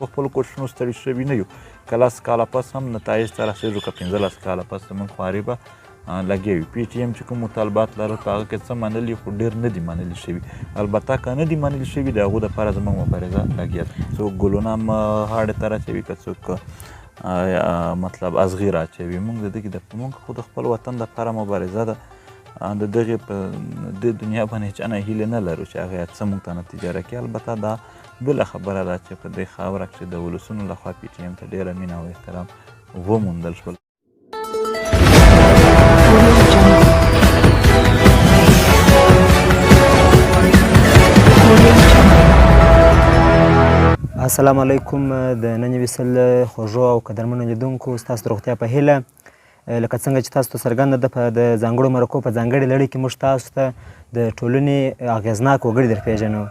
په خپلو کوښښونو ستړي شوي نه یو که 10 کاله پس هم نتایج ته رسېږو که 15 کاله پس زموږ خواري به لګیا وي. پی ټي ایم چې کوم مطالبات لرل په هغه کې څه منلي خو ډېر نه دي منلي شوي. البته که نه دي منلي شوي د هغو دپاره زموږ مبارزه لګیا ده. څوک ګلونه هاړې ته راچوي که څوک مطلب ازغي راچوي. موږ موږ خو د خپل وطن دپاره مبارزه ده. د دغې په دې دنیا باندې هېچا نه هیلې نه لرو چې هغه څه موږ ته نتیجه راکړي. البته دا بله خبره ده چې په دې خاوره کښې د ولسونو لخوا پی ټي ایم ته ډېره مینه او احترام وموندل شول. السلام علیکم. د نن ویسل خوږو او قدرمنو لیدونکو ستاسو د روغتیا په هیله لکه څنګه چې تاسو ته څرګنده ده په د ځانګړو مرکو په ځانګړې لړۍ کې موږ تاسو ته د ټولنې اغېزناک وګړي در پېژنو.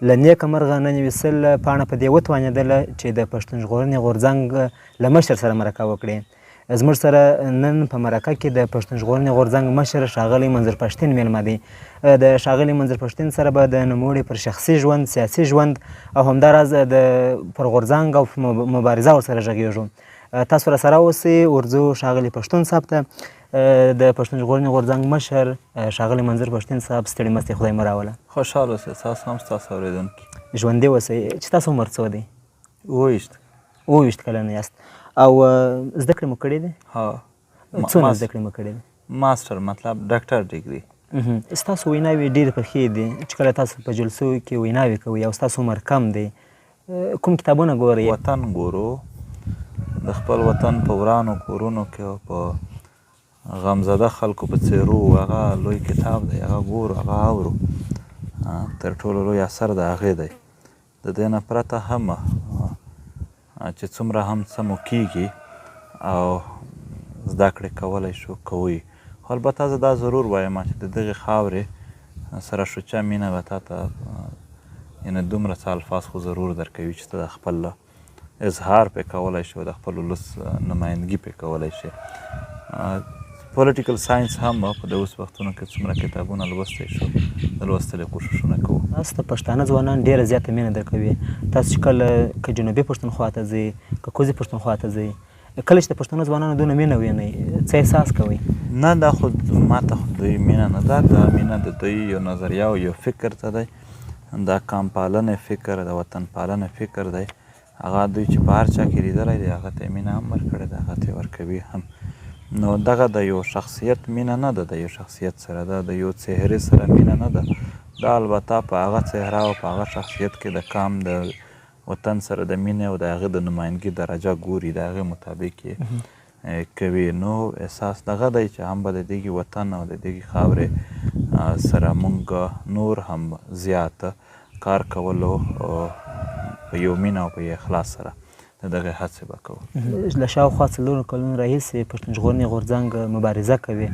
له نیکه مرغه نن ویسل پاڼه په دې وتوانېدله چې د پښتون ژغورنې غورځنګ له مشر سره مرکه وکړي. زموږ سره نن په مرکه کې د پښتون ژغورنې غورځنګ مشر ښاغلی منظور پښتین میلمه دی. د ښاغلي منظور پښتین سره به د نوموړي پر شخصي ژوند، سیاسي ژوند او همداراز پر غورځنګ او مبارزه ورسره غږېږو. تاسو راسره اوسئ. ورځو ښاغلي پښتون صاحب ته. د پښتون ژغورنې غورځنګ مشر ښاغلی منظور پښتین صاحب ستړي مستې خدای مو راوله. خوشحاله اوسئ. تاسو هم ستاسو اورېدونکي ژوندي اوسئ. چې تاسو عمر څو دی؟ 28 کلن یاست. او زده کړې مو کړې دي؟ ها. څونه زده کړې مو کړې دي؟ ماسټر مطلب ډاکټر ډیګري. ستاسو ویناوې ډېرې پخې دي چې کله تاسو په جلسو کې ویناوې کوئ او ستاسو عمر کم دی. کوم کتابونه ګورئ؟ وطن ګورو. د خپل وطن په ورانو کورونو کې او په غمزده خلکو په څېرو هغه لوی کتاب دی. هغه ګورو، هغه اورو. تر ټولو لوی اثر د هغې دی. د دې نه پرته هم چې څومره هم څه مو کېږي او زده کړې کولی شو کوئ. خو البته زه دا ضرور وایم چې د دغې خاورې سره شوچه مینه به تا ته یعنې دومره څه الفاظ خو ضرور درکوي چې ته د خپل اظهار پې کولی شي او د خپل ولس نمایندګي پې کولی شي. پولیټیکل ساینس هم په د اوس وختونو کې څومره کتابونه لوستی شو، د لوستلو کوښښونه کوو. تاسو ته پښتانه ځوانان ډېره زیاته مینه درکوي. تاسو چې کله که جنوبي پښتونخوا ته ځئ، که کوزي پښتونخوا ته ځئ، کله چې د پښتنو ځوانانو دونه مینه وینئ څه احساس کوئ؟ نه دا خو ما ته خو دوی مینه نه ده. دا مینه د دوی یو نظریه او یو فکر ته دی. دا قام پالنې فکر، د وطن پالنې فکر دی. هغه دوی چې په هر چا کې لیدلی دی هغه ته یې مینه هم ورکړې ده، هغه ته یې ورکوي هم. نو دغه د یو شخصیت مینه نه ده، د یو شخصیت سره ده، د یو څهرې سره مینه نه ده. دا البته په هغه څهره او په هغه شخصیت کې د قام د وطن سره د مینې او د هغې د نمایندګي درجه ګوري، د هغې مطابق یې کوي. نو احساس دغه دی چې هم به د دغې وطن او د دغې خاورې سره موږ نور هم زیات کار کولو په یو مینه او په یو اخلاص سره د دغې هڅې به کوو. له شاوخوا 4 کلونو راهیسې پښتون ژغورنې غورځنګ مبارزه کوي،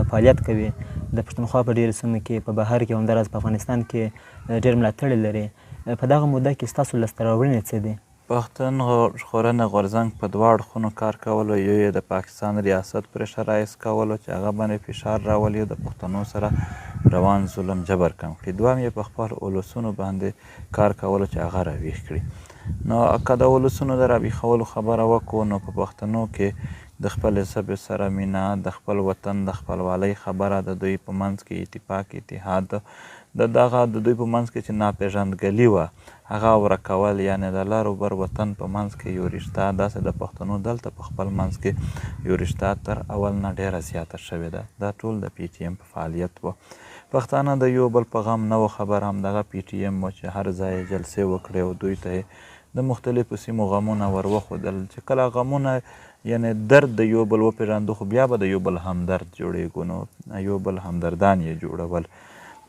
فعالیت کوي. د پښتونخوا په ډېرو سیمو کې، په بهر کې او همداراز په افغانستان کې ډېر ملاتړي لري. په دغه موده کې ستاسو لاسته راوړنې څه دي؟ پښتون ژغورنې غورځنګ په 2 اړخونو کار کولو. یو یې د پاکستان ریاست پرې رایز کولو چې هغه باندې فشار راولي د پښتنو سره روان ظلم جبر کم کړي. دویم یې په خپل ولسونو باندې کار کولو چې هغه راویښ کړي. نو که د ولسونو د راویښولو خبره وکړو نو په پښتنو کې د خپل ژبې سره مینه، د خپل وطن د خپلوالۍ خبره، د دوی په منځ کې اتفاق، اتحاد، د دغه د دوی په منځ کې چې ناپېژندګلي وه هغه ورکول، یعنې د لر و بر وطن په منځ کې یو رشته داسې د پښتنو دلته په خپل منځ کې یو رشته تر اول نه ډېره زیاته شوې ده. دا ټول د پی ټي ایم په فعالیت و. پښتانه د یو بل په غم نه و خبر. همدغه پی ټي ایم و چې هر ځای یې جلسې وکړې او دوی ته د مختلفو سیمو غمونه ور وښودل چې کله غمونه یعنې درد د یو بل وپېژانده خو بیا به د یو بل همدرد جوړېږو. نو یو بل همدردان یې جوړول.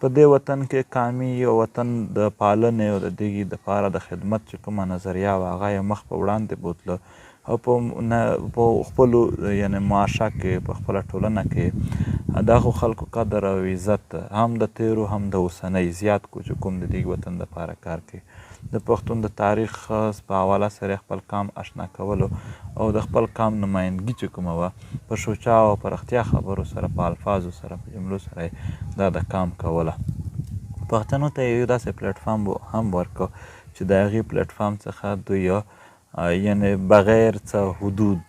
په دې وطن کې قامي او وطن د پالنې او د دغې دپاره د خدمت چې کومه نظریه وه هغه یې مخ په وړاندې بوتله او په خپلو یعنې معاشه کې په خپله ټولنه کې دغو خلکو قدر او عزت هم د تیرو هم د اوسنۍ زیات کو چې کوم د دغې وطن دپاره کار کوي. د پښتون د تاریخ په حواله سره خپل قام آشنا کولو او د خپل قام نمایندګي چې کومه وه په شوچا او په رښتیا خبرو سره، په الفاظو سره، په جملو سره دا د قام کوله. پښتنو ته یو داسې پلیټفارم هم ورکړو چې د هغې پلیټفارم څخه دوی یعنې بغیر څه حدود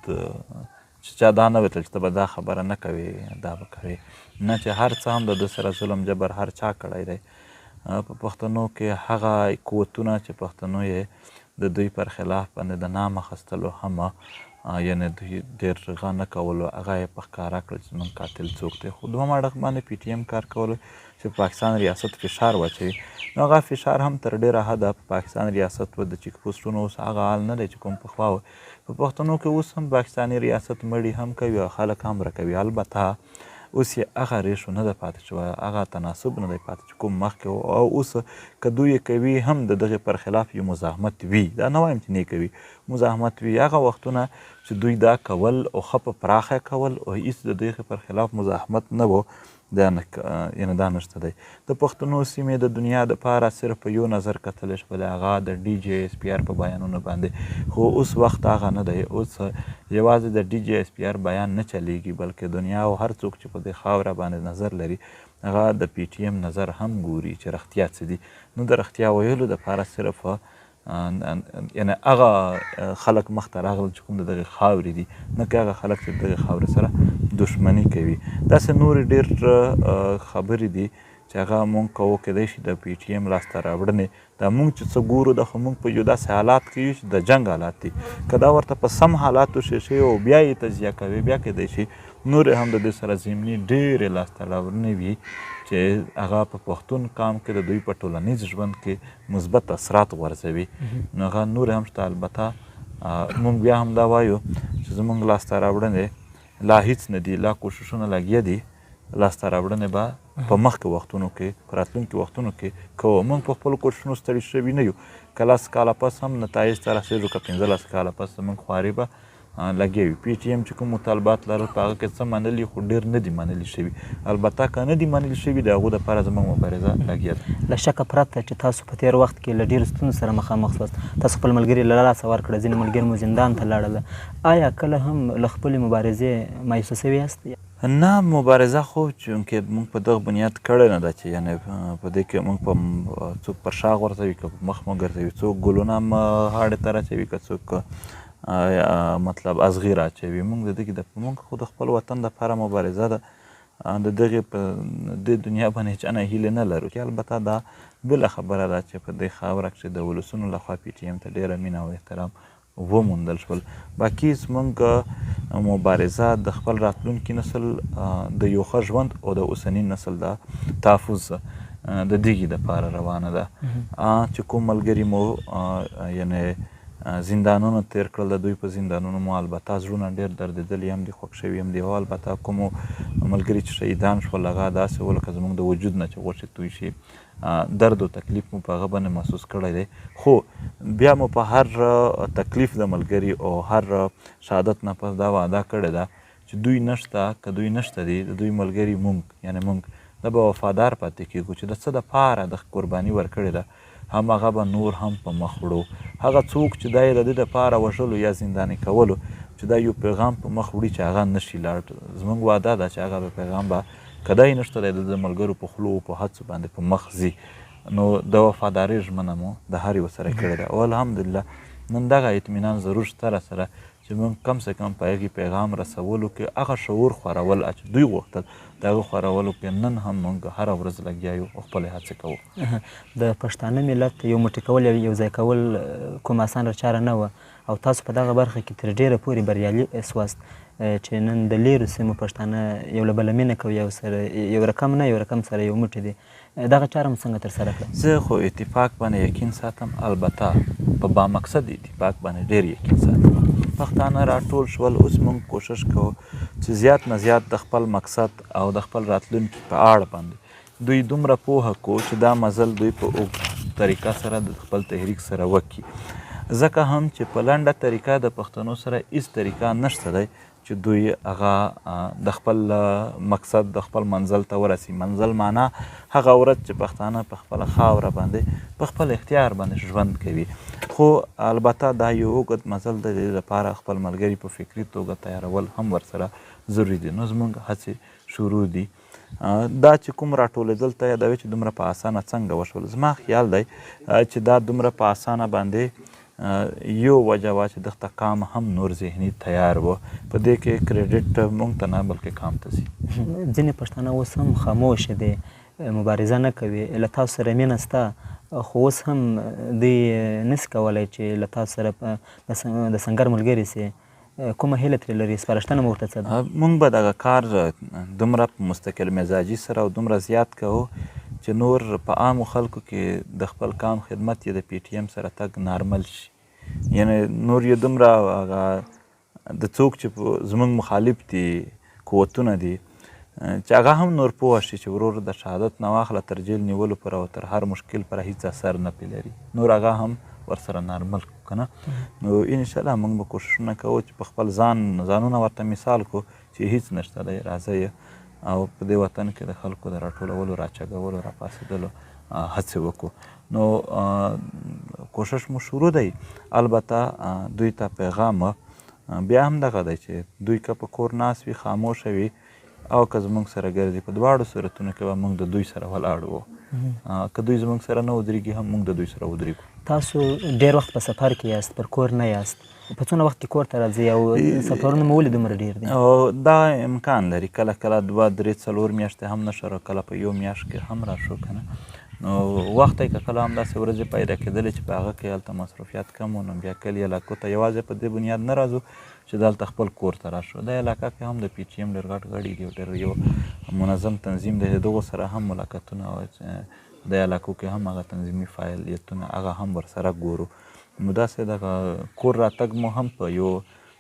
چې چا دا نه ویل چې ته به دا خبره نه کوې دا به کوې نه چې هر څه هم د ده سره ظلم جبر هر چا کړی دی په پښتنو کې هغه قوتونه چې پښتنو یې د دوی پر خلاف باندې د نام اخیستلو هم یعنې دوی ډېر غا نه کولو هغه یې په ښکاره کړل چې زموږ قاتل څوک دی خو دوهم اړخ باندې پی ټي ایم کار کولو چې پاکستان ریاست فشار واچوي نو هغه فشار هم تر ډېره حده په پاکستان ریاست و د چیک پوسټونو اوس هغه حال نه دی چې کوم پخوا و په پښتنو کې اوس هم پاکستاني ریاست مړي هم کوي او خلک هم راکوي البته اوس یې هغه ریشو نه ده پاتې شوی هغه تناسب نه دی پاتې چې کوم مخکې و او اوس که دوی یې کوي هم د دغې پر خلاف یو مزاحمت وي دا نه وایم چې نه کوي مزاحمت وي هغه وختونه چې دوی دا کول او ښه په پراخه کول او هېڅ د دغې پر خلاف مزاحمت نه و یعنې دا نشته دی د پښتنو سیمې د دنیا دپاره صرف په یو نظر کتلی شولې هغه د ډي جی ایس پي آر په بیانونو باندې خو اوس وخت هغه نه دی اوس یوازې د ډي جی ایس پي آر بیان نه چلیږي بلکې دنیا او هر څوک چې په دې خاوره باندې نظر لري هغه د پی ټي ایم نظر هم ګوري چې رښتیا څه دي نو د رښتیا ویلو دپاره صرف یعنې هغه خلک مخته راغلل چې کوم د دغې خاورې دي نه که هغه خلک چې د دغې خاورې سره دښمني کوي داسې نورې ډېر خبرې دي چې هغه مونږ کوو کیدای شي د پی ټي ایم لاسته راوړنې دا مونږ چې څه ګورو دا خو مونږ په یو داسې حالات کې یو چې د جنګ حالات دي که دا ورته په سم حالاتو شیشې او بیا یې تجزیه کوي بیا کیدای شي نورې هم د دې سره ضمني ډېرې لاسته راوړنې وي چې هغه په پښتون قام کې د دوی په ټولنیز ژوند کې مثبت اثرات غورځوي نو هغه نورې هم شته البته مونږ بیا هم دا وایو چې زمونږ لاسته راوړنې لا هیڅ نه دي لا کوششونه لګیا دي لاسته راوړنې به په مخکې وختونو کې په راتلونکي وختونو کې کوو مونږ په خپلو کوششونو ستړي شوي نه یو که 10 کاله پس هم نتایج ته رسېږو که 15 کاله پس زمونږ خوارې به لګیا وي پی ټي ایم چې کوم مطالبات لرل په هغه کې څه منلي خو ډېر نه دي منلي شوي البته که نه دي منلي شوي د هغو دپاره زموږ مبارزه لګیا ده له شکه پرته چې تاسو په تېر وخت کې له ډېرو ستونزو سره مخامخ سواست تاسو خپل ملګري له لاسه ورکړه ځینې ملګري مو زندان ته لاړله آیا کله هم له خپلې مبارزې مایوسه سوي یاست نه مبارزه خو چونکې موږ په دغه بنیاد کړې نه ده چې یعنې په دې کې موږ په څوک پر شا غورځوي که په مخ مو ګرځوي څوک ګلونه هاړې ته راچوي که څوک مطلب ازغیر اچوي موږ د دې موږ خو د خپل وطن دپاره مبارزه ده د دغې په دې دنیا باندې هېچا نه هیلې نه لرو چې البته دا بله خبره ده چې په دې خاوره کښې د ولسونو لخوا پی ټي ایم ته ډېره مینه او احترام وموندل شول باقي زموږ مبارزه د خپل راتلونکي نسل د یو ښه ژوند او د اوسني نسل د تحفظ د دغې دپاره روانه ده چې کوم ملګري مو یعنې زندانونو تیر کړل د دوی په زندانونو مو البته زړونه ډېر دردېدلي هم دي خوښ شوي هم دي او البته کومو ملګري چې شهیدان شول هغه داسې و لکه زموږ د وجود نه چې غوښې توی شي درد او تکلیف مو په هغه باندې محسوس کړی دی خو بیا مو په هر تکلیف د ملګري او هر شهادت نه پس دا وعده کړې ده چې دوی نشته که دوی نشته دي د دوی ملګري مونږ یعنې مونږ دا به وفادار پاتې کېږو چې د څه دپاره د قرباني ورکړې ده هماغه به نور هم په مخ وړو هغه څوک چې دا یې د دې دپاره وژلو یا زنداني کولو چې دا یو پیغام په مخ وړي چې هغه نشي لاړ زموږ وعده ده چې هغه به پیغام به که دا یې نشته دی د ملګرو په خولو په هڅو باندې په مخ ځي نو د وفادارۍ ژمنه مو د هر یو سره کړې ده او الحمدلله نن دغه اطمینان ضرور شته را سره چې موږ کم سے کم په هغې پیغام رسولو کې هغه شعور خورول چې دوی غوښتل د هغه خورولو کې نن هم موږ هره ورځ لګیا یو او خپلې هڅې کوو د پښتانه ملت یو موټی کول یو ځای کول کوم اسانه چاره نه وه او تاسو په دغه برخه کې تر ډېره پورې بریالي سواست چې نن د لیرو سیمو پښتانه یو له بله مینه کوي یو رقم نه یو رقم سره یو موټی دی دغه چاره مو څنګه ترسره کړه زه خو اتفاق باندې یقین ساتم البته په بامقصد اتفاق باندې ډېر یقین ساتم پښتانه راټول شول اوس موږ کوشش کوو چې زیات نه زیات د خپل مقصد او د خپل راتلونکي په اړه باندې دوی دومره پوهه کو چې دا مزل دوی په اوږد طریقه سره د خپل تحریک سره وکړي ځکه هم چې په لنډه طریقه د پښتنو سره هېڅ طریقه نشته دی چې دوی هغه د خپل مقصد د خپل منزل ته ورسي منزل معنا هغه ورځ چې پښتانه په خپله خاوره باندې په خپل اختیار باندې ژوند کوي خو البته دا یو اوږد مزل د دې لپاره خپل ملګري په فکري توګه تیارول هم ورسره ضروري دي نو زموږ هڅې شروع دي دا چې کوم راټولېدل ته یادوي چې دومره په اسانه څنګه وشول. زما خیال دی چې دا دومره په اسانه باندې یو وجه وه چې دغه ته قام هم نور ذهني تیار و. په دې کې کریډټ موږ ته نه بلکې قام ته ځي. ځینې پښتانه اوس هم خاموشه دي، مبارزه نه کوي، له تاسو سره مینه شته، خو اوس هم دوی نسي کولی چې له تاسو سره د سنګر ملګري سي. کومه هیله ترې لري؟ سپارښتنه مو ورته څه ده؟ موږ به دغه کار دومره په مستقل مزاجي سره او دومره زیات کوو چې نور په عامو خلکو کې د خپل قام خدمت یې د پی ټي ایم سره تګ نارمل شي. یعنې نور یې دومره هغه د څوک چې زموږ مخالف دي قوتونه دي چې هغه هم نور پوه شي چې ورور د شهادت نه واخله تر جیل نیولو پر او تر هر مشکل پر هیڅ اثر نه پې لري، نور هغه هم ورسره نارمل کړو که نه. نو انشاءالله موږ به کوششونه کوو چې په خپل ځانونه ورته مثال کړو چې هیڅ نشته دی، راځئ او په دې وطن کې د خلکو د راټولولو، راچګولو، راپاڅېدلو هڅې وکړو. نو کوشش مو شروع دی. البته دوی ته پیغام بیا هم دغه دی چې دوی که په کور ناست وي، خاموشه وي او که زموږ سره ګرځي، په دواړو صورتونو کې به موږ د دوی سره ولاړ وو. که دوی زموږ سره نه ودرېږي هم موږ د دوی سره ودرېږو. تاسو ډېر وخت په سفر کې یاست، پر کور نه یاست، په څونه وخت کې کور ته راځئ او سفرونه مو ولې دومره ډېر دي؟ دا امکان لري، کله کله 2 3 4 میاشتې هم نشو را، کله په 1 میاشت کې هم راشو که نه. نو وخت یې که کله همداسې ورځې پیدا کېدلې چې په هغه کې هلته مصروفیات کم و، نو بیا کلي علاقو ته یوازې په دې بنیاد نه راځو چې دلته خپل کور ته راشو. دا علاقه کې هم د پی ټي ایم ډېر غټ غړي دي، ډېر یو منظم تنظیم دی، دغو سره هم ملاقاتونه او د علاقو کې هم هغه تنظیمي فعالیتونه هغه هم ورسره ګورو. نو داسې دغه کور راتګ مو هم په یو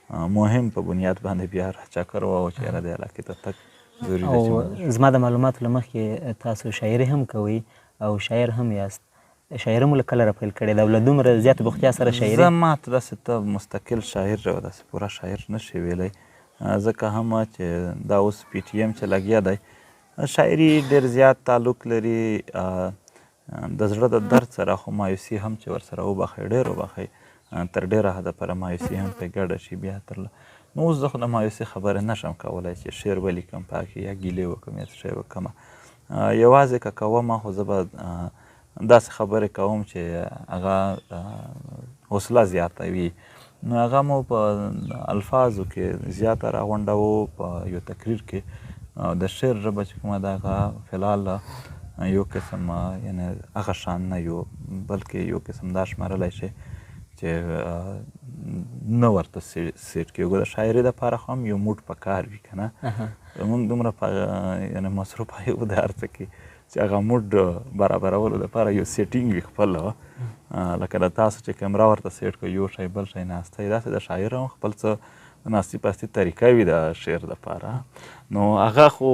مهم په بنیاد باندې بیا راچکر ووه چې یاره دې علاقې ته تګ ضروري ده. او زما د معلوماتو له مخکې تاسو شاعري هم کوئ او شاعر هم یاست. شاعري مو له کله راپیل کړې ده او له دومره زیاته بوختیا سره شاعري؟ زه ماته داسې ته مستقل شاعر او داسې پوره شاعر نشي ویلی، ځکه هم چې دا اوس پی ټي ایم چې لګیا دی، شاعري ډېر زیات تعلق لري د زړه د درد سره، خو مایوسي هم چې ورسره وبخئ، ډېر وبخئ، تر ډېره حده پوره مایوسي هم پرې ګډه شي. بیا تر نو اوس زه خو د مایوسي خبرې نشم کولی چې شعر ولیکم په هغې یا ګیلې وکړم یا څه شی وکړم. یوازې که کومه خو زه به داسې خبرې کوم چې هغه حوصله زیاتوي. نو هغه مو په الفاظو کې زیاته راغونډوو په یو تقریر کې. د شعر ژبه چې کومه ده هغه فلحال یو قسم یعنې هغه شان نه یو، بلکې یو قسم دا شمارلی شي چې نه ورته سیټ کېږو. د شاعري دپاره خو هم یو موډ پکار وي که نه. موږ دومره یعنې مصروفه یو د هر څه کې چې هغه موډ برابرولو دپاره یو سیټینګ وي خپل. لکه د تاسو چې کیمرا ورته سیټ کړو، یو شی بل شی ناسته وي، داسې د شاعر هم خپل څه ناستي پاستي طریقه وي د شعر دپاره. نو هغه خو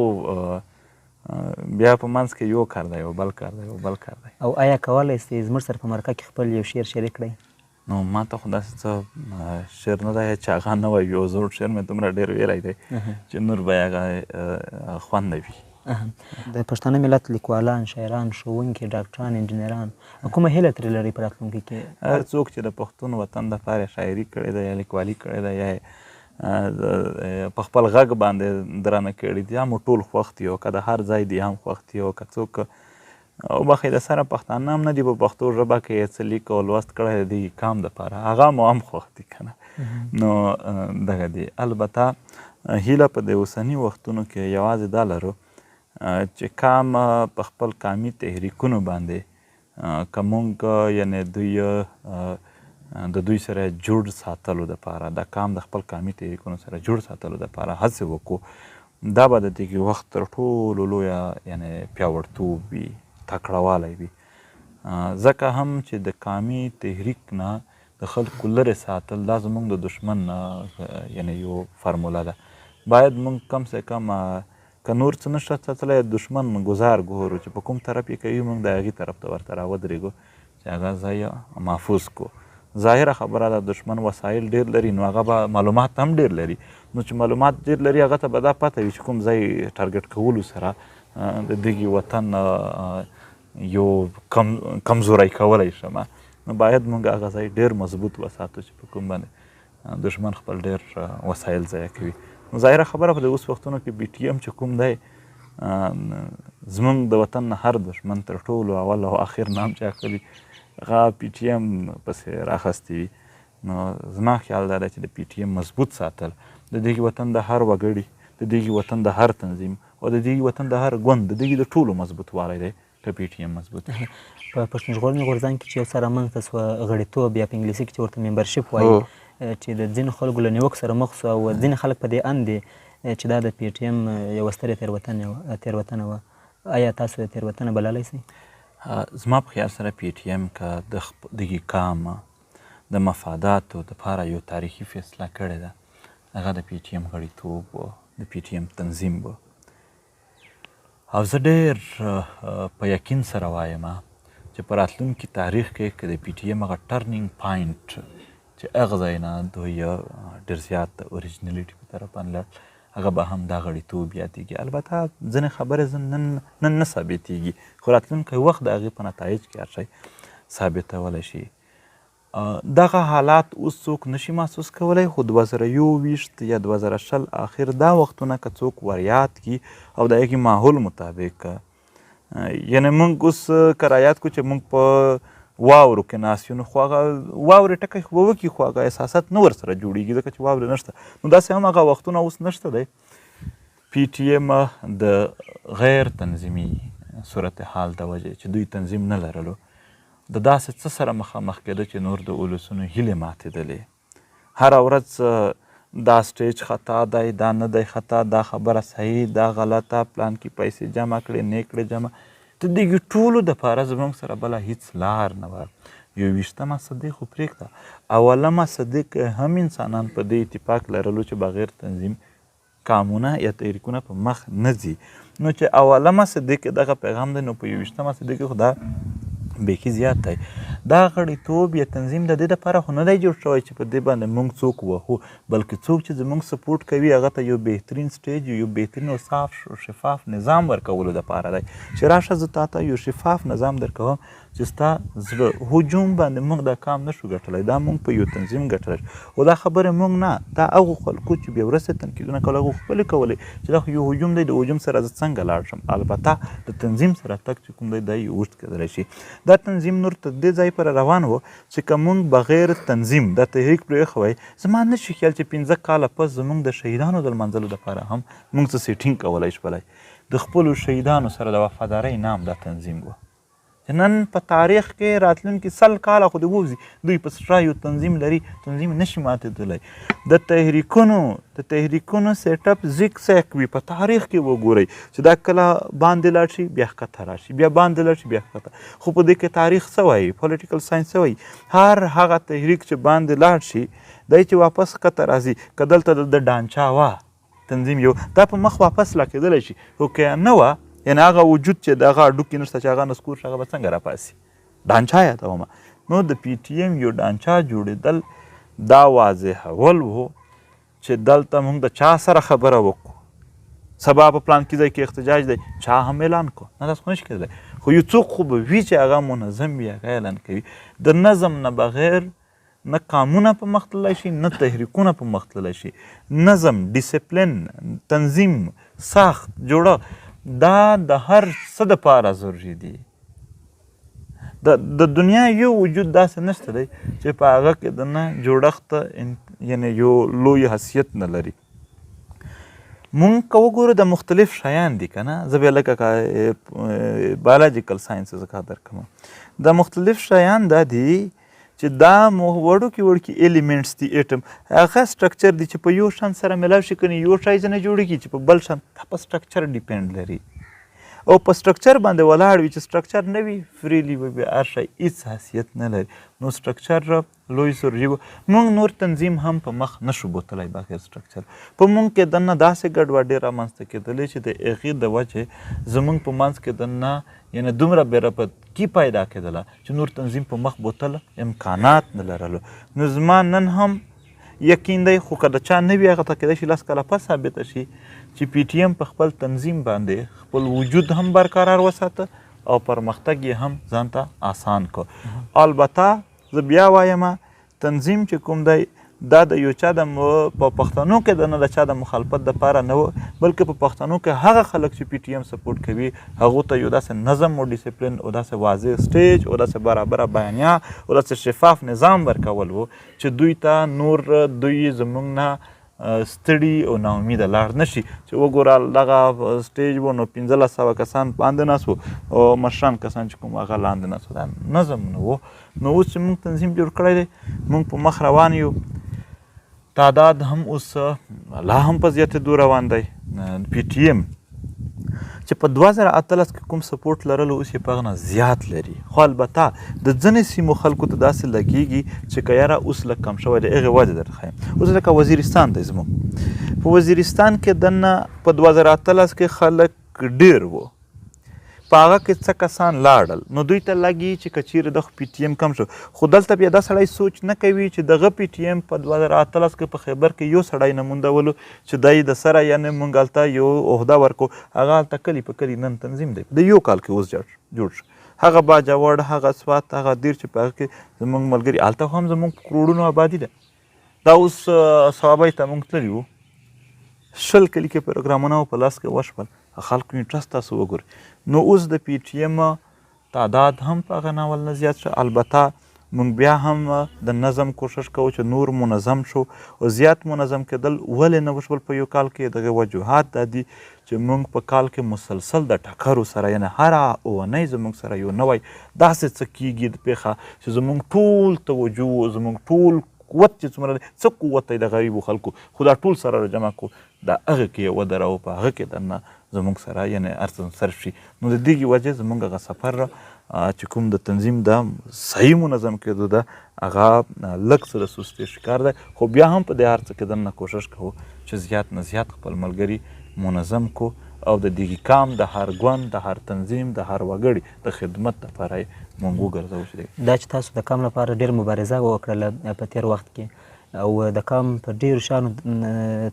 بیا په منځ کې یو کار دی، یو بل کار دی، یو بل کار دی. او آیا کولی سئ زموږ سره په مرکه کې خپل یو شعر شریک کړئ؟ نو ما ته خو داسې څه شعر نه دی چې هغه نه وي، یو زوړ شعر مې دومره ډېر ویلی دی چې نور به هغه خوند وي. د پښتانه ملت لیکوالان، شاعران، ښوونکي، ډاکټران، انجینران کومه هیله ترې لرئ په راتلونکي کې؟ هر څوک چې د پښتون وطن دپاره شاعري کړې ده یا لیکوالي کړې ده یا په خپل غږ باندې درانه کړي دي، یا مو ټول خوښ دي او که د هر ځای دي هم خوښ دي، او که څوک وبخښئ د سره پښتانه هم نه دي په پښتو ژبه کې څه لیک او لوست کړی دی کام دپاره، هغه مو هم خوښ دي که نه. نو دغه دي. البته هیله په د اوسني وختونو کې یوازې دا لرو چې کام په خپل قامي تحریکونو باندې که مونږ یعنې دوی د دوی سره جوړ ساتلو دپاره، د کام د خپل قامي تحریکونو سره جوړ ساتلو دپاره هڅې وکړو، دا به د دغې وخت تر ټولو لویه یعنې پیاوړتوب وي، تکړهوالی وي. ځکه هم چې د قامي تحریک نه د خلکو لرې ساتل دا زموږ د دشمن یعنې یو فرموله ده. باید موږ کم سے کم که نور څه نشته ساتلی، دشمن ګزار ګورو چې په کوم طرف یې کوي، موږ د هغې طرف ته ورته راودرېږو چې هغه ځای محفوظ کړو. ظاهره خبره ده دشمن وسایل ډېر لري، نو هغه به معلومات هم ډېر لري. نو چې معلومات ډېر لري هغه ته به دا پته وي چې کوم ځای ټارګټ کولو سره د دغې وطن یو کمزوری کولی شم. نو باید موږ هغه ځای ډېر مضبوط وساتو چې په کوم باندې دشمن خپل ډېر وسایل ضایع کوي. نو ظاهره خبره په د اوس وختونو کې بي ټي ایم چې کوم دی زمونږ د وطن نه هر دښمن تر ټولو اول او آخر نام چې اخلي هغه پی ټي ایم پسې راخستی وي. نو زما خیال دا دی چې د پی ټي ایم مضبوط ساتل د دغې وطن د هر وګړي، د دغې وطن د هر تنظیم او د دغې وطن د هر ګوند د دغې د ټولو مضبوطوالی دی که پی ټي ایم مضبوط وي. په پښتون ژغورنې غورځنګ کې چې یو څه رامنځته سوه غړیتوب یا په انګلیسي کې چې ورته ممبرشپ وایي چې د ځینو خلکو له نیوکو سره مخ سو او ځینې خلک په دې اند دي چې دا د پی ټي ایم یوه سترې تېروتنه وه. آیا تاسو تېروتنه بللی سئ؟ زما په خیال سره پی ټي ایم که د دغې قام د مفاداتو دپاره یو تاریخي فیصله کړې ده، هغه د پی ټي ایم غړیتوب و، د پی ټي ایم تنظیم و. او زه ډېر په یقین سره وایم چې په راتلونکي تاریخ کې که د پی ټي ایم هغه ټرنینګ پاینټ چې هغه ځای نه دوی ډېر زیات د اوریجنلیټي په طرف باندې لاړ، هغه به هم دا غړیتوب یادېږي. البته ځینې خبرې نن نه ثابتېږي، خو راتلونکی وخت د هغې په نتایج کې هر شی ثابتولی شي. دغه حالات اوس څوک نشي محسوس کولی، خو 2021 یا 2020 آخر دا وختونه که څوک وریاد کي او د هغې ماحول مطابق یعنې موږ اوس که رایاد کړو چې موږ په واورو کې ناست یو، نو خو هغه واورې ټکی خو به وکړي خو هغه احساسات نه ورسره جوړېږي ځکه چې واورې نشته. نو داسې هم هغه وختونه اوس نشته دی. پی ټي ایم د غیر تنظیمي صورتحال د وجې چې دوی تنظیم نه لرلو د داسې څه سره مخامخ کېده چې نور د اولسونو هیلې ماتېدلې. هره ورځ دا سټیج خطا دی، دا نه دی خطا، دا خبره صحیح، دا غلطه، پلان کې پیسې جمع کړې نه کړې جمع. د دغې ټولو دپاره زموږ سره بله هیڅ لار نه وه. 21مه صدۍ خو پرېږده، اولمه صدۍ کې هم انسانان په دې اتفاق لرلو چې بغیر تنظیم کامونه یا تحریکونه په مخ نه ځي. نو چې اولمه صدۍ کې دغه پیغام دی، نو په 21مه صدۍ کې خو دا بیخي زیات دی. دا غړیتوب یا تنظیم د دې دپاره خو نه دی جوړ شوی چې په دې باندې موږ څوک وهو، بلکې څوک چې زموږ سپورټ کوي هغه ته یو بهترین سټیج، یو بهترین او صاف شفاف نظام ورکولو دپاره دی چې راشه زه تا ته یو شفاف نظام درکوم چې ستا زړه هجوم باندې موږ دا کام نشو ګټلی، دا موږ په یو تنظیم ګټلی. خو دا خبرې موږ نه، دا هغو خلکو چې بې ورسته تنقیدونه کول هغو خپلې کولې چې دا خو یو هجوم دی، د هجوم سره زه څنګه لاړ شم. البته د تنظیم سره تګ چې کوم دی دا یې اوږد کېدلی شي. دا تنظیم نور تر دې ځای پورې روان و چې که موږ بغیر تنظیم دا تحریک پرېښوی، زما نشي خیال چې 15 کاله پس زموږ د شهیدانو د لمانځلو دپاره هم موږ څه سیټینګ کولی شولی. د خپلو شهیدانو سره د وفادارۍ نام دا تنظیم و چې نن په تاریخ کې راتلونکي 100 کاله خو د ووځي دوی په سټرا یو تنظیم لري، تنظیم نشي ماتېدلی. د تحریکونو سیټ اپ زیګ زیګ وي، په تاریخ کې وګورئ چې دا کله باندې لاړ شي بیا ښکته راشي، بیا باندې لاړ شي بیا ښکته. خو په دې کې تاریخ څه وایي، پولیټیکل ساینس څه وایي، هر هغه تحریک چې باندې لاړ شي دی چې واپس ښکته راځي. که دلته د ډانچا وه تنظیم یو، دا په مخ واپس لا کېدلی شي، خو که نه وه یعنې هغه وجود چې د هغه هډوکي نشته چې هغه نسکور شي، هغه به څنګه راپاسي؟ ډانچا یادومه. نو د پی ټي ایم یو ډانچا جوړېدل دا واضحول و چې دلته موږ د چا سره خبره وکړو، سبا په پلان کې ځای کې احتجاج دی، چا هم اعلان کړو، نه داسې خو نشي کېدلی. خو یو څوک خو به وي چې هغه منظم وي، هغه اعلان کوي. د نظم نه بغیر نه قانونه په مخ تللی شي، نه تحریکونه په مخ تللی شي. نظم، ډیسپلین، تنظیم، ساخت، جوړه دا د هر څه دپاره ضروري دي. د دنیا یو وجود داسې نشته دی چې په هغه کې د نه جوړښت یعنې یو لوی حیثیت نه لري. مونږ که وګورو د مختلف شیان دي که نه، زه بیا لکه بایولوجیکل ساینسز که درکوم، د مختلف شیان دا دي چې دا وړوکي ایلیمنټس دي، ایټم هغه سټرکچر دي چې په یو شان سره میلاو شي، کنې یو شی ځنه جوړېږي چې په بل شان، دا په سټرکچر ډیپینډ لري. او په سټرکچر باندې ولاړ وي، چې سټرکچر نه وي فریلی به بیا هر شی هېڅ حیثیت نه لري. نو سټرکچر لوی ضروري و. موږ نور تنظیم هم په مخ نشو بوتلی بغیر سټرکچر. په موږ کې دننه داسې ګډوډي رامنځته کېدلی چې د هغې د وجې زموږ په منځ کې دننه یعنې دومره بې ربطګي پیدا کېدله چې نور تنظیم په مخ بوتل امکانات نه لرلو. نو زما نن هم یقین دی، خو که د چا نه وي هغه ته کېدای شي 10 کاله پس ثابته شي چې پی ټي ایم په خپل تنظیم باندې خپل وجود هم برقرار وساته او پرمختګ یې هم ځان ته آسان کړ. البته زه بیا وایم تنظیم چې کوم دی دا د یو چا په پښتنو کې د چا د مخالفت دپاره نه و بلکې په پښتنو کې هغه خلک چې پی ټي ایم سپورټ کوي هغو ته یو داسې نظم او ډیسپلین او داسې واضح سټیج او داسې برابره بیانیه او داسې شفاف نظام ورکول و چې دوی ته نور دوی زموږ نه ستړي او ناامیده لاړ نه شي چې وګوره دغه سټیج و نو 1500 کسان باندې ناست وو او مشران کسان چې کوم هغه لاندې ناست وو دا نظم نه و. نو اوس چې موږ تنظیم جوړ کړی دی موږ په مخ روان یو تعداد هم اوس لا هم په زیاتېدو روان دی. پی ټي ایم چې په 2018 کې کوم سپورټ لرلو اوس یې په هغه نه زیات لري خو البته د ځینې سیمو خلکو ته داسې لګېږي چې که یاره اوس لږ کم شوی دی هغې وجه درته ښیم. اوس لکه وزیرستان دی زموږ په وزیرستان کې دننه په 2018 کې خلک ډېر وو په هغه کې څه کسان لاړل نو دوی ته لګي چې که چیرې دغه پی ټي ایم کم شو خو دلته بیا دا سړی سوچ نه کوي چې دغه پی ټي ایم په 2018 کې په خیبر کې یو سړی نموندولو چې دی د سره یعنې موږ هلته یو عهده ورکو هغه هلته کلي په کلي نن تنظیم دی د یو کال کې اوس جوړ شو هغه باجوړ هغه سوات هغه دیر چې په هغه کې زموږ ملګري هلته هم زموږ کروړونو آبادي ده دا اوس صوابۍ ته موږ تللي وو 20 کلي کې پروګرامونه په لاس کې وشول خلکو انټرست تاسو وګورئ نو اوس د پی ټي ایم تعداد هم په هغه ناول نه زیات شو البته موږ بیا هم د نظم کوشش کوو چې نور منظم شو او زیات منظم کېدل ولې نه وشول په یو کال کې دغه وجوهات دا دي چې موږ په کال کې مسلسل د ټکرو سره یعنې هره اونۍ زموږ سره یو نوی داسې څه کېږي د پېښه چې زموږ ټول توجه زموږ ټول قوت چې څومره دی څه قوت دی د غریبو خلکو خو دا ټول سره راجمع کړو د هغه کې یې ودروو په هغه کې دننه زموږ سره یعنې هر څه صرف شي نو د دغې وجې زموږ هغه سفر چې کوم د تنظیم د صحیح منظم کېدو ده هغه لږ څه د سستۍ شکار دی خو بیا هم په دې هر څه کې دننه کوشش کوو چې زیات نه زیات خپل ملګري منظم کو او د دغې کام د هر ګوند د هر تنظیم د هر وګړي د خدمت دپاره یې موږ وګرځوو چې دا چې تاسو د کام لپاره ډېر مبارزه وکړله په تېر وخت کې او د کام په ډېرو شیانو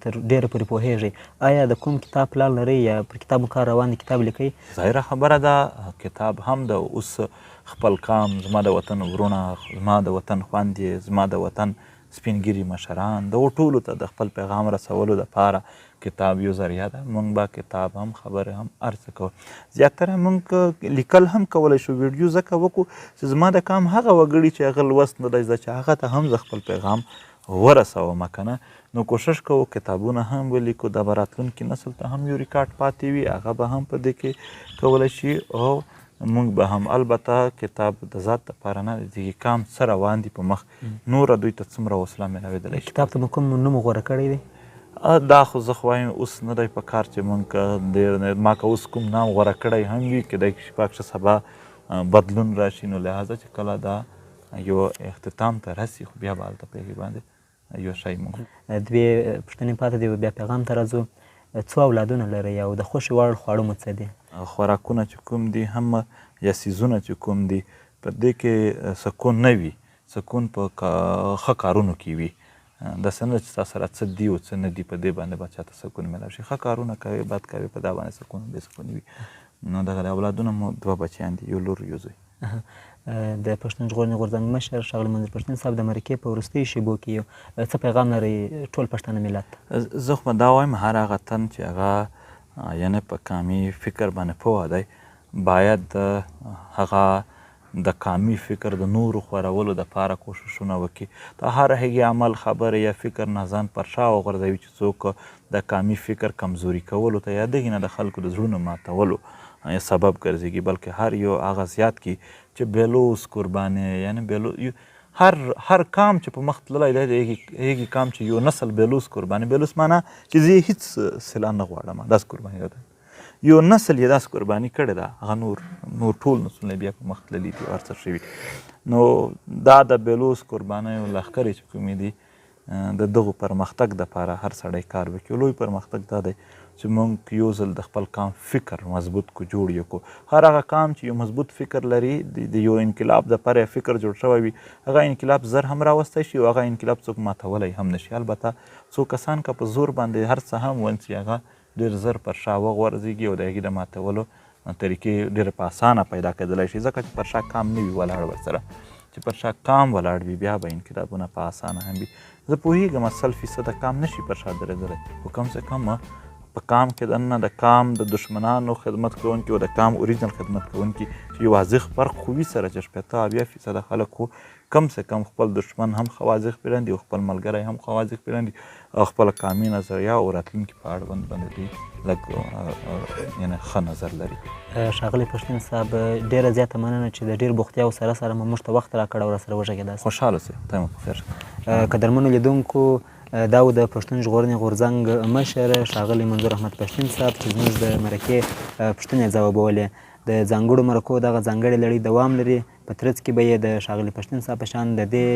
تر ډېره پورې پوهېږئ آیا د کوم کتاب پلان لرئ یا پر کتاب مو کار روان دی کتاب لیکئ؟ ظاهره خبره ده کتاب هم د اوس خپل کام زما د وطن ورونه زما د وطن خویندې زما د وطن سپینګیري مشران د ټولو ته د خپل پیغام رسولو دپاره کتاب یو ذریعه ده موږ به کتاب هم خبرې هم هر څه کوو زیاتره موږ لیکل هم کولی شو ویډیو ځکه وکړو چې زما د کام هغه وګړي چې هغه لوست نه دی زده چې هغه ته هم زه خپل پیغام ورسوم کنه نو کوشش کوو کتابونه هم ولیکو د به راتلونکي نسل ته هم یو ریکارډ پاتې وي هغه به هم په دې کې کولی شي او موږ به هم البته کتاب د ذات دپاره نه د کام څه روان دي په مخ نوره دوی ته څومره حوصله میلاویدلی شي کتاب ته مو کوم نوم غوره کړی دی؟ دا خو زه خو وایم اوس نه دی په کار چې موږ ډېر ما که اوس کوم نام غوره کړی هم وي کیدای شي پاک شه سبا بدلون راشي نو لهذا چې کله دا یو اختتام ته رسي خو بیا به هلته په هغې باندې یو شی موږ دوې پوښتنې پاتې دي بیا پیغام ته راځو څو اولادونه لرئ او د خوښې وړ خواړه مو څه دي؟ خوراکونه چې کوم دي هم یا څیزونه چې کوم دي په دې کې سکون نه وي سکون په ښه کارونو کې وي داسې نه چې تا سره څه دي او څه نه دي په دې باندې به چاته سکون میلاو شي ښه کارونه کوې بد کوې په دا باندې سکون بې سکوني وي نو دغه اولادونه مو 2 بچیان دي یو لور یو زوی. د پښتون ژغورنې غورځنګ مشر ښاغلي منظور پښتون صاحب د مرکې په وروستیو شېبو کې څه پیغام لرئ ټول پښتانه ملت ته؟ زه خو دا وایم هر هغه تن چې هغه یعنې په کامي فکر باندې پوهه دی باید هغه د کامي فکر د نورو خورولو دپاره کوششونه وکړي د هر هغې عمل خبرې یا فکر نه ځان پر شا وغورځوي چې څوک د کامي فکر کمزوري کولو ته یا دغې نه د خلکو د زړونو ماتولو سبب ګرځېږي بلکې هر یو هغه زیات کړي چې بېلوس قربانې یعنې هر کام چې په مخ تللی دی د هغې کام چې یو نسل بېلوس قربانې بېلوس معنا چې زه یې هېڅ صله نه غواړم داسې قرباني ده یو نسل یې داسې قرباني کړې ده هغه نور ټول نسلونه بیا په مخ تللي دي هر څه شوي نو دا د بېلوس قربانیو لښکرې چې کومې دي د دغو پرمختګ دپاره هر سړی کار وکړي لوی پرمختګ دا دی چې موږ یو ځل د خپل کام فکر مضبوط کو جوړ یې کو هر هغه کام چې یو مضبوط فکر لري د یو انقلاب دپاره یې فکر جوړ شوی وي هغه انقلاب زر هم راوستی شي او هغه انقلاب څوک ماتولی هم نشي البته څو کسان که په زور باندې هر څه هم ونڅي هغه ډېر زر پر شا وغورځېږي او د هغې د ماتولو طریقې ډېره په اسانه پیدا کېدلی شي ځکه چې پر شا کام نه وي ولاړ ورسره چې پر شا کام ولاړ وي بیا به انقلابونه په اسانه هم وي زه پوهېږم 100% کام نشي پر شا درېدلی خو کم سے کم په کام کې دننه د کام د دشمنانو خدمت کوونکي او د کام اوریجنل خدمت کوونکي چې یو واضح فرق خو وي سره چې 80-90% خلک خو کم سے کم خپل دشمن هم ښه واضح پېژندي او خپل ملګری هم ښه واضح پېژندي او خپله کامي نظریه او راتلونکي په اړوند باندې دوی لږ یعنې ښه نظر لري. ښاغلی پښتین صاحب ډېره زیاته مننه چې د ډېر بوختیاو سره سره مو موږ ته وخت راکړ او راسره وغږېداست. خوشحاله اوسئ. ته مو په خیر. قدرمنو لیدونکو دا و د پښتون ژغورنې غورځنګ مشر ښاغلی منظور احمد پښتین صاحب چې زموږ د مرکې پوښتنې ځوابولې. د ځانګړو مرکو دغه ځانګړې لړۍ دوام لري. په ترڅ کې به یې د ښاغلي پښتین صاحب په شان د دې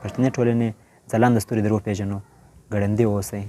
پښتني ټولنې ځلانده ستوري در وپېژنو. ګړندي واوسئ.